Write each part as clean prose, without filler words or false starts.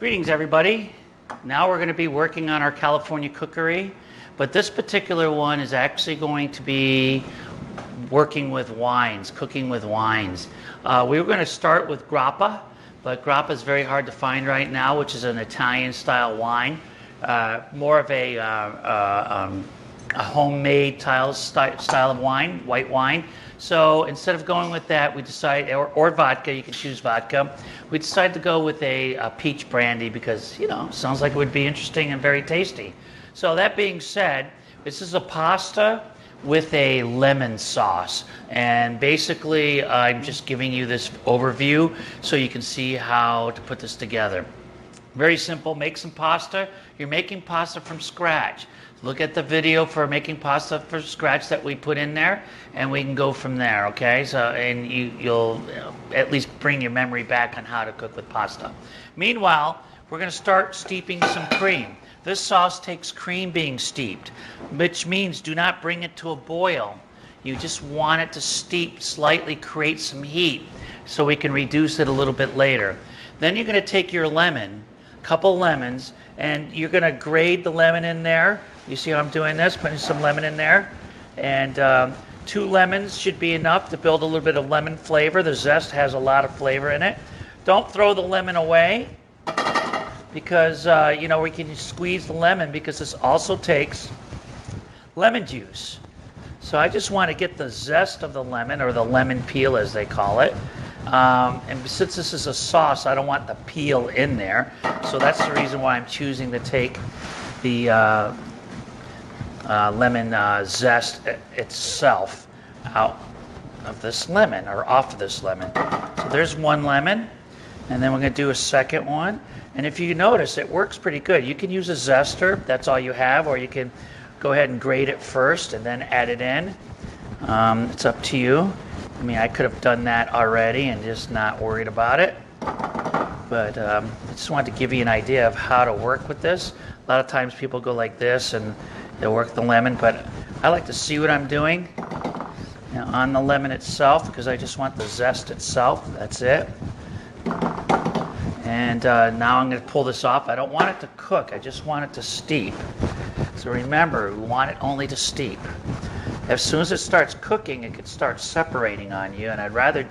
Greetings, everybody. Now we're going to be working on our California cookery, but this particular one is actually going to be working with wines, cooking with wines. We were going to start with grappa, but grappa is very hard to find right now, which is an Italian-style wine, more of a homemade style of wine, white wine. So instead of going with that, we decided, or vodka, you can choose vodka. We decided to go with a peach brandy because, sounds like it would be interesting and very tasty. So that being said, this is a pasta with a lemon sauce. And basically, I'm just giving you this overview so you can see how to put this together. Very simple, make some pasta. You're making pasta from scratch. Look at the video for making pasta from scratch that we put in there, and we can go from there, okay? So, and you'll at least bring your memory back on how to cook with pasta. Meanwhile, we're going to start steeping some cream. This sauce takes cream being steeped, which means do not bring it to a boil. You just want it to steep slightly, create some heat, so we can reduce it a little bit later. Then you're going to take your lemon, couple lemons, and you're going to grate the lemon in there. You see how I'm doing this? Putting some lemon in there. And 2 lemons should be enough to build a little bit of lemon flavor. The zest has a lot of flavor in it. Don't throw the lemon away because, we can squeeze the lemon because this also takes lemon juice. So I just want to get the zest of the lemon, or the lemon peel as they call it. And since this is a sauce, I don't want the peel in there. So that's the reason why I'm choosing to take the lemon zest itself out of this lemon, or off of this lemon. So there's one lemon, and then we're going to do a second one. And if you notice, it works pretty good. You can use a zester, that's all you have, or you can go ahead and grate it first and then add it in. It's up to you. I mean, I could have done that already and just not worried about it. But I just wanted to give you an idea of how to work with this. A lot of times people go like this and they'll work the lemon, but I like to see what I'm doing on the lemon itself because I just want the zest itself. That's it. And now I'm going to pull this off. I don't want it to cook. I just want it to steep. So remember, we want it only to steep. As soon as it starts cooking, it could start separating on you, and I'd rather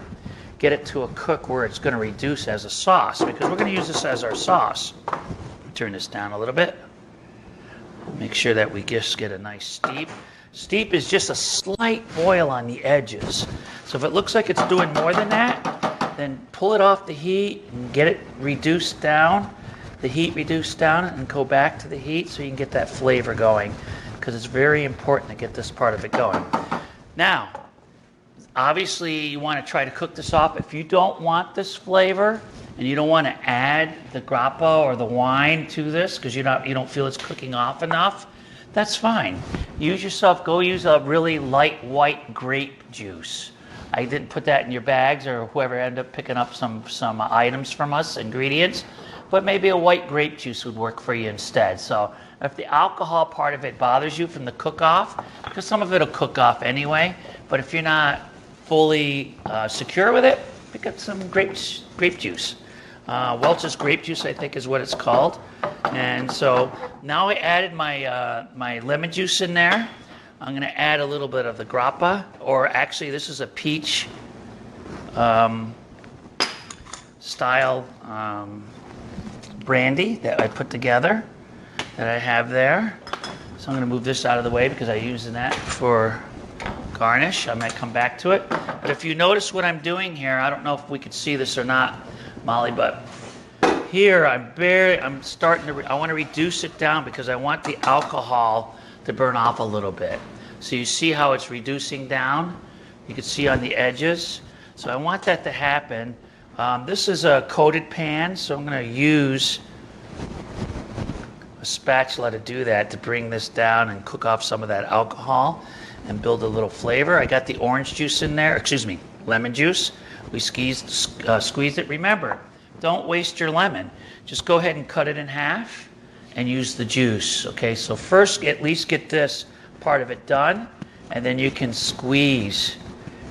get it to a cook where it's going to reduce as a sauce, because we're going to use this as our sauce. Turn this down a little bit. Make sure that we just get a nice steep. Steep is just a slight boil on the edges. So if it looks like it's doing more than that, then pull it off the heat and get it reduced down, the heat reduced down, and go back to the heat so you can get that flavor going, because it's very important to get this part of it going. Now, obviously you want to try to cook this off. If you don't want this flavor and you don't want to add the grappa or the wine to this because you don't feel it's cooking off enough, that's fine. Go use a really light white grape juice. I didn't put that in your bags, or whoever ended up picking up some items from us, ingredients, but maybe a white grape juice would work for you instead. So if the alcohol part of it bothers you from the cook-off, because some of it will cook off anyway, but if you're not fully secure with it, pick up some grape juice. Welch's grape juice, I think, is what it's called. And so now I added my lemon juice in there. I'm going to add a little bit of the grappa, or actually this is a peach style brandy that I put together that I have there. So I'm going to move this out of the way because I'm using that for garnish. I might come back to it. But if you notice what I'm doing here, I don't know if we could see this or not, Molly, but here I want to reduce it down because I want the alcohol to burn off a little bit. So you see how it's reducing down? You can see on the edges. So I want that to happen. This is a coated pan, so I'm going to use a spatula to do that, to bring this down and cook off some of that alcohol and build a little flavor. I got the orange juice in there, lemon juice. We squeezed it. Remember, don't waste your lemon. Just go ahead and cut it in half and use the juice. Okay, so first at least get this part of it done, and then you can squeeze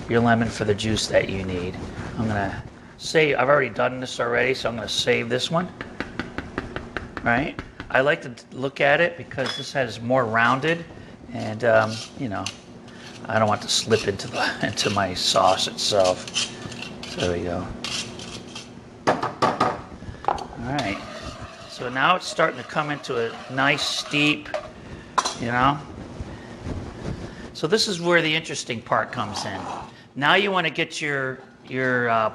your lemon for the juice that you need. I'm going to I've already done this already, so I'm going to save this one. right? I like to look at it because this is more rounded, and you know, I don't want to slip into my sauce itself. So there we go. All right. So now it's starting to come into a nice steep, you know. So this is where the interesting part comes in. Now you want to get your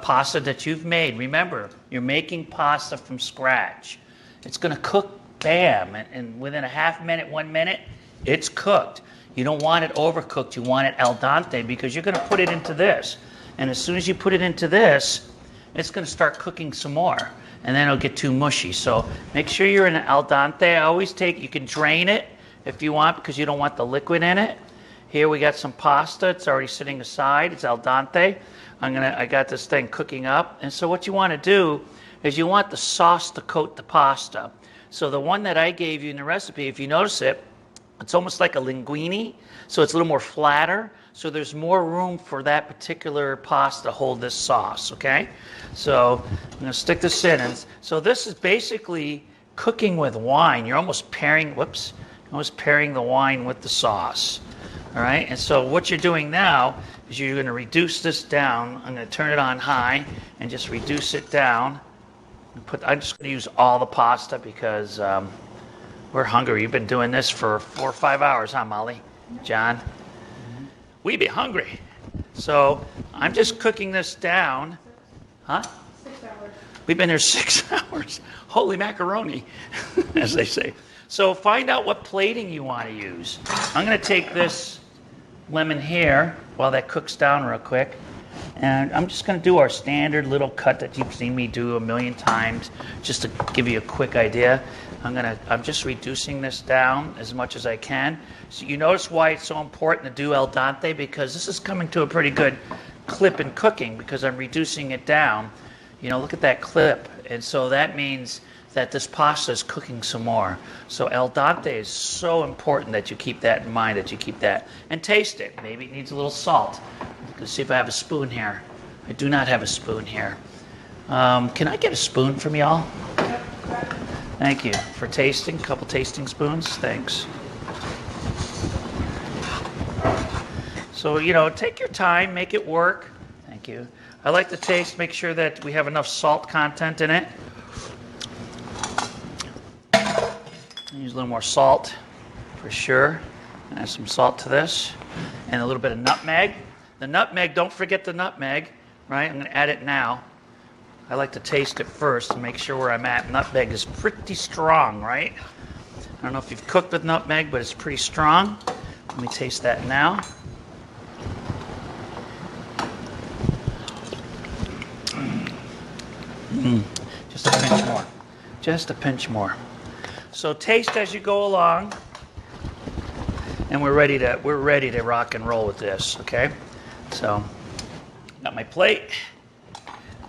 pasta that you've made. Remember, you're making pasta from scratch. It's going to cook, bam, and within a half minute, 1 minute, it's cooked. You don't want it overcooked. You want it al dente because you're going to put it into this. And as soon as you put it into this, it's going to start cooking some more. And then it'll get too mushy. So make sure you're in an al dente. You can drain it if you want because you don't want the liquid in it. Here we got some pasta. It's already sitting aside. It's al dente. I got this thing cooking up. And so what you want to do is you want the sauce to coat the pasta. So the one that I gave you in the recipe, if you notice it, it's almost like a linguine, so it's a little more flatter. So there's more room for that particular pasta to hold this sauce, okay? So I'm going to stick this in. And so this is basically cooking with wine. You're almost pairing the wine with the sauce, all right? And so what you're doing now is you're going to reduce this down. I'm going to turn it on high and just reduce it down. I'm just going to use all the pasta because we're hungry. You've been doing this for 4 or 5 hours, huh, Molly? John? We be hungry. So I'm just cooking this down. Huh? 6 hours. We've been here 6 hours. Holy macaroni, as they say. So find out what plating you want to use. I'm going to take this lemon here while that cooks down real quick. And I'm just going to do our standard little cut that you've seen me do a million times, just to give you a quick idea. I'm just reducing this down as much as I can. So you notice why it's so important to do al dente, because this is coming to a pretty good clip in cooking because I'm reducing it down. You know, look at that clip. And so that means that this pasta is cooking some more. So al dente is so important that you keep that in mind, and taste it. Maybe it needs a little salt. Let's see if I have a spoon here. I do not have a spoon here. Can I get a spoon from y'all? Thank you for tasting. A couple tasting spoons. Thanks. So, you know, take your time, make it work. Thank you. I like to taste, make sure that we have enough salt content in it. Use a little more salt for sure. Add some salt to this. And a little bit of nutmeg. The nutmeg, don't forget the nutmeg, right? I'm going to add it now. I like to taste it first to make sure where I'm at. Nutmeg is pretty strong, right? I don't know if you've cooked with nutmeg, but it's pretty strong. Let me taste that now. Just a pinch more. Just a pinch more. So taste as you go along. And we're ready to rock and roll with this, okay? So, got my plate.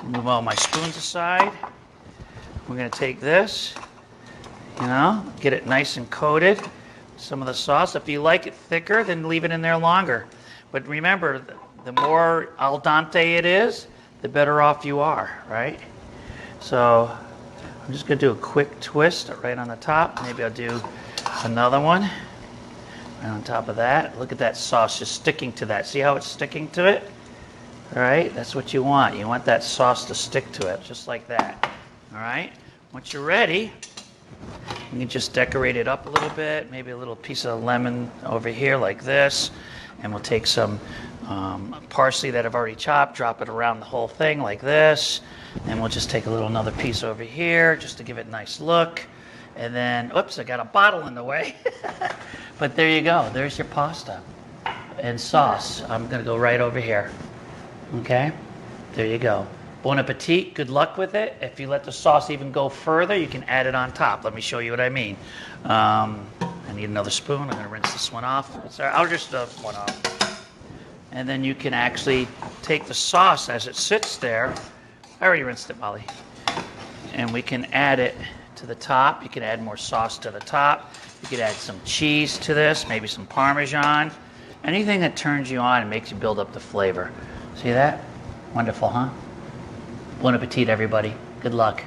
Move all my spoons aside. We're going to take this, you know, get it nice and coated. Some of the sauce. If you like it thicker, then leave it in there longer. But remember, the more al dente it is, the better off you are, right? So, I'm just going to do a quick twist right on the top. Maybe I'll do another one right on top of that. Look at that sauce just sticking to that. See how it's sticking to it? All right, that's what you want. You want that sauce to stick to it, just like that. All right, once you're ready, you can just decorate it up a little bit. Maybe a little piece of lemon over here like this. And we'll take some parsley that I've already chopped, drop it around the whole thing like this. And we'll just take another piece over here just to give it a nice look. And then, oops, I got a bottle in the way. But there you go. There's your pasta and sauce. I'm going to go right over here. Okay? There you go. Bon appetit. Good luck with it. If you let the sauce even go further, you can add it on top. Let me show you what I mean. I need another spoon. I'm going to rinse this one off. I'll just one off. And then you can actually take the sauce as it sits there. I already rinsed it, Molly. And we can add it to the top. You can add more sauce to the top. You could add some cheese to this, maybe some Parmesan. Anything that turns you on and makes you build up the flavor. See that? Wonderful, huh? Bon appetit, everybody. Good luck.